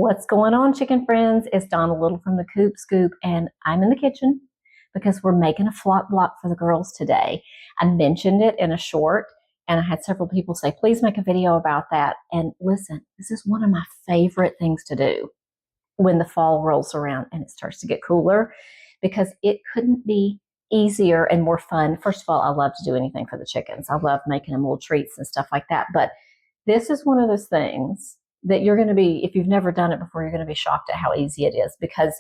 What's going on, chicken friends? It's Donna Little from the Coop Scoop, and I'm in the kitchen because we're making a flock block for the girls today. I mentioned it in a short, and I had several people say, please make a video about that. And listen, this is one of my favorite things to do when the fall rolls around and it starts to get cooler, because it couldn't be easier and more fun. First of all, I love to do anything for the chickens. I love making them little treats and stuff like that. But this is one of those things that you're going to be, if you've never done it before, you're going to be shocked at how easy it is, because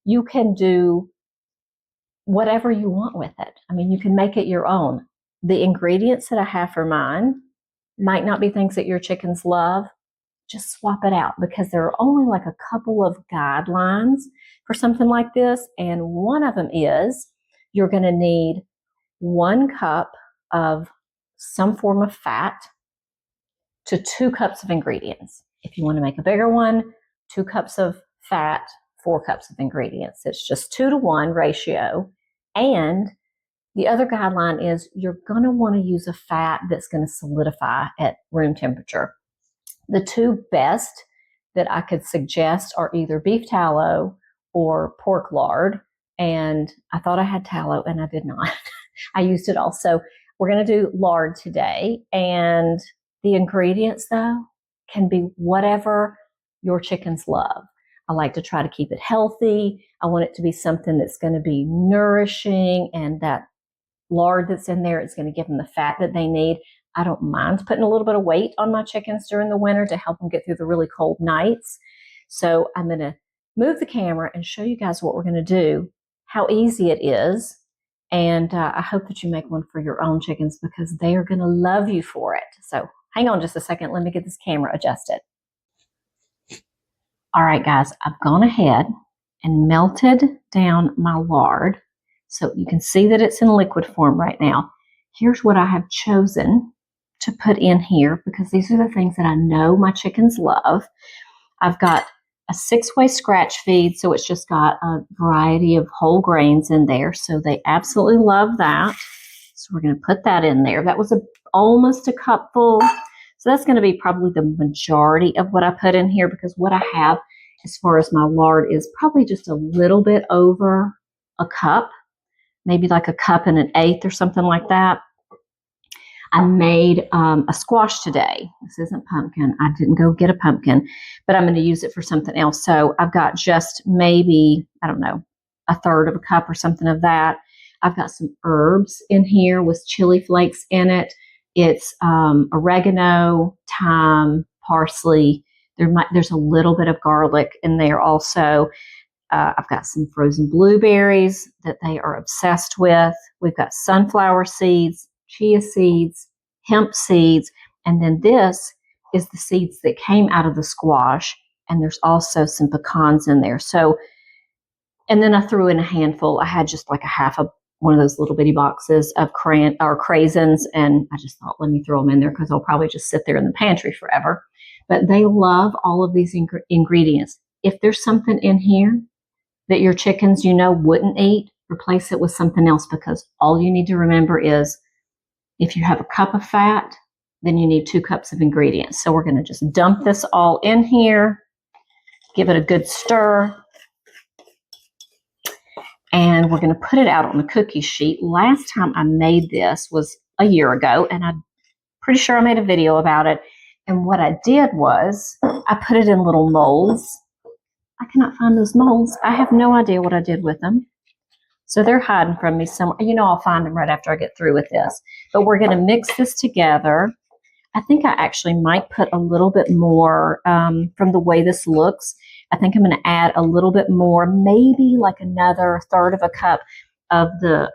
you can do whatever you want with it. I mean, you can make it your own. The ingredients that I have for mine might not be things that your chickens love. Just swap it out, because there are only like a couple of guidelines for something like this. And one of them is you're going to need 1 cup of some form of fat to 2 cups of ingredients. If you want to make a bigger one, 2 cups of fat, 4 cups of ingredients. It's just 2-to-1 ratio. And the other guideline is you're going to want to use a fat that's going to solidify at room temperature. The 2 best that I could suggest are either beef tallow or pork lard. And I thought I had tallow and I did not. I used it all. So we're going to do lard today. And the ingredients, though, can be whatever your chickens love. I like to try to keep it healthy. I want it to be something that's going to be nourishing, and that lard that's in there is going to give them the fat that they need. I don't mind putting a little bit of weight on my chickens during the winter to help them get through the really cold nights. So I'm going to move the camera and show you guys what we're going to do, how easy it is. And I hope that you make one for your own chickens, because they are going to love you for it. So hang on just a second. Let me get this camera adjusted. All right, guys, I've gone ahead and melted down my lard. So you can see that it's in liquid form right now. Here's what I have chosen to put in here, because these are the things that I know my chickens love. I've got a 6-way scratch feed, so it's just got a variety of whole grains in there. So they absolutely love that. So we're going to put that in there. That was almost a cup full. So that's going to be probably the majority of what I put in here, because what I have as far as my lard is probably just a little bit over a cup, maybe like a cup and an eighth or something like that. I made a squash today. This isn't pumpkin. I didn't go get a pumpkin, but I'm going to use it for something else. So I've got just maybe, I don't know, a third of a cup or something of that. I've got some herbs in here with chili flakes in it. It's oregano, thyme, parsley. There's a little bit of garlic in there also. I've got some frozen blueberries that they are obsessed with. We've got sunflower seeds, chia seeds, hemp seeds, and then this is the seeds that came out of the squash, and there's also some pecans in there. So, and then I threw in a handful. I had just like a half of one of those little bitty boxes of craisins, and I just thought, let me throw them in there, because they'll probably just sit there in the pantry forever. But they love all of these ingredients. If there's something in here that your chickens, wouldn't eat, replace it with something else, because all you need to remember is if you have a cup of fat, then you need 2 cups of ingredients. So we're going to just dump this all in here, give it a good stir, and we're going to put it out on the cookie sheet. Last time I made this was a year ago, and I'm pretty sure I made a video about it. And what I did was I put it in little molds. I cannot find those molds. I have no idea what I did with them. So they're hiding from me somewhere. I'll find them right after I get through with this. But we're going to mix this together. I think I actually might put a little bit more, from the way this looks, I think I'm going to add a little bit more, maybe like another third of a cup of the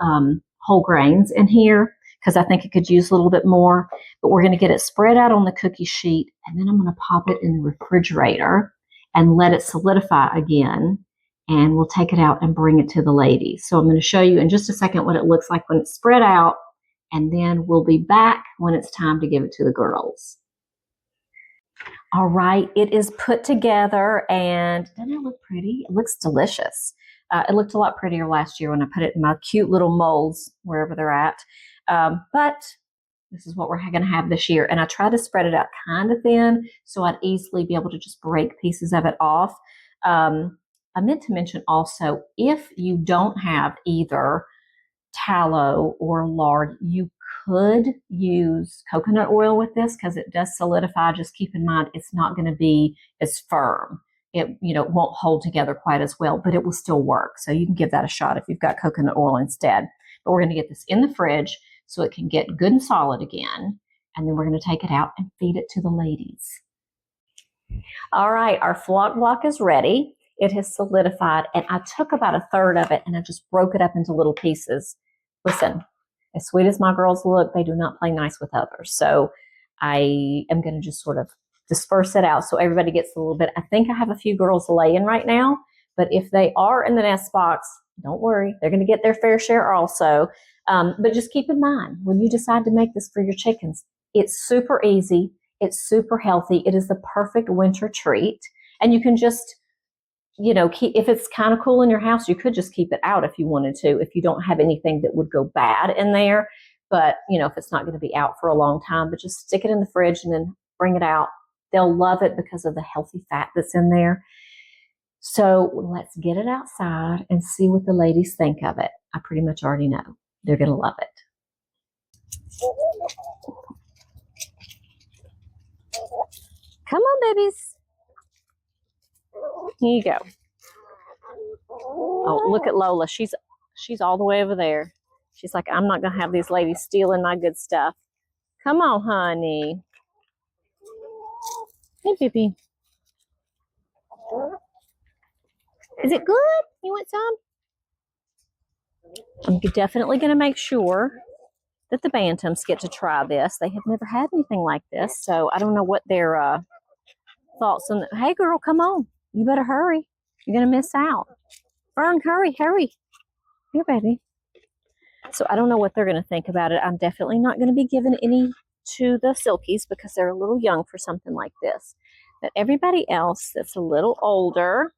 whole grains in here, because I think it could use a little bit more. But we're going to get it spread out on the cookie sheet, and then I'm going to pop it in the refrigerator and let it solidify again. And we'll take it out and bring it to the ladies. So I'm going to show you in just a second what it looks like when it's spread out, and then we'll be back when it's time to give it to the girls. All right, it is put together, and doesn't it look pretty? It looks delicious. It looked a lot prettier last year when I put it in my cute little molds, wherever they're at. But This is what we're going to have this year. And I try to spread it out kind of thin so I'd easily be able to just break pieces of it off. I meant to mention also, if you don't have either tallow or lard, you could use coconut oil with this because it does solidify. Just keep in mind, it's not going to be as firm. It, won't hold together quite as well, but it will still work. So you can give that a shot if you've got coconut oil instead. But we're going to get this in the fridge so it can get good and solid again. And then we're going to take it out and feed it to the ladies. All right, our flock block is ready. It has solidified, and I took about a third of it and I just broke it up into little pieces. Listen, as sweet as my girls look, they do not play nice with others. So I am going to just sort of disperse it out so everybody gets a little bit. I think I have a few girls laying right now, but if they are in the nest box, don't worry. They're going to get their fair share also. But just keep in mind, when you decide to make this for your chickens, it's super easy. It's super healthy. It is the perfect winter treat. And you can just, if it's kind of cool in your house, you could just keep it out if you wanted to, if you don't have anything that would go bad in there. But, if it's not going to be out for a long time, but just stick it in the fridge and then bring it out. They'll love it because of the healthy fat that's in there. So let's get it outside and see what the ladies think of it. I pretty much already know. They're going to love it. Come on, babies. Here you go. Oh, look at Lola. She's all the way over there. She's like, I'm not going to have these ladies stealing my good stuff. Come on, honey. Hey, baby. Is it good? You want some? I'm definitely going to make sure that the bantams get to try this. They have never had anything like this, so I don't know what their thoughts on. Hey, girl, come on. You better hurry. You're going to miss out. Fern, hurry. Here, baby. So I don't know what they're going to think about it. I'm definitely not going to be giving any to the silkies because they're a little young for something like this. But everybody else that's a little older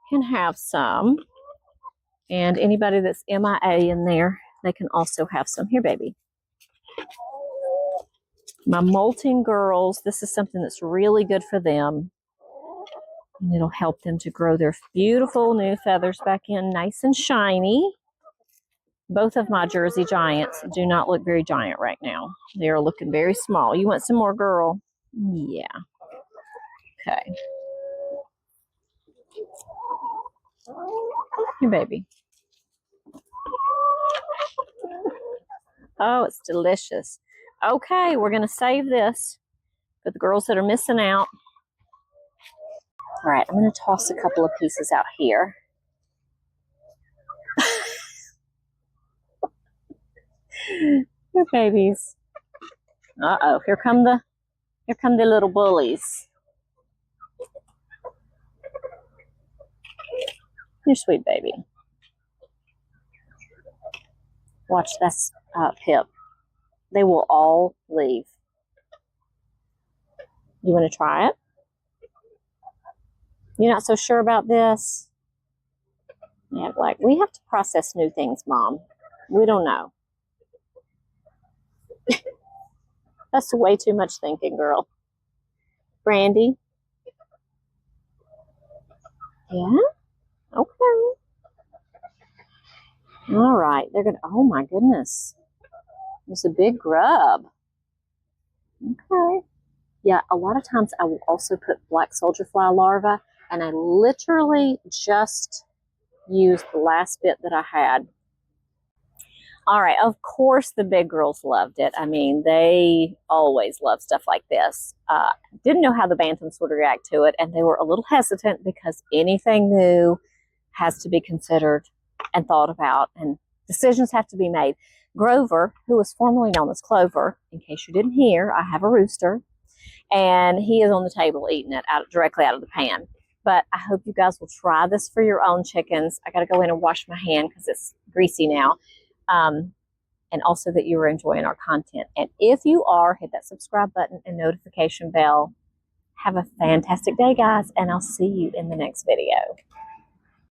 can have some. And anybody that's MIA in there, they can also have some. Here, baby. My molting girls, this is something that's really good for them. And it'll help them to grow their beautiful new feathers back in nice and shiny. Both of my Jersey Giants do not look very giant right now. They are looking very small. You want some more, girl? Yeah. Okay. Here, baby. Oh, it's delicious. Okay, we're going to save this for the girls that are missing out. All right, I'm going to toss a couple of pieces out here. Your babies. Uh-oh, here come the little bullies. You're sweet, baby. Watch, that's Pip. They will all leave. You want to try it? You're not so sure about this? Yeah, like, we have to process new things, Mom. We don't know. That's way too much thinking, girl. Brandy? Yeah? Okay. All right. They're going to, oh my goodness. There's a big grub. Okay. Yeah, a lot of times I will also put black soldier fly larvae, and I literally just used the last bit that I had. All right, of course the big girls loved it. I mean, they always love stuff like this. Didn't know how the bantams would react to it, and they were a little hesitant because anything new has to be considered and thought about, and decisions have to be made. Grover, who was formerly known as Clover, in case you didn't hear, I have a rooster, and he is on the table eating it directly out of the pan. But I hope you guys will try this for your own chickens. I got to go in and wash my hand because it's greasy now. And also that you are enjoying our content. And if you are, hit that subscribe button and notification bell. Have a fantastic day, guys, and I'll see you in the next video.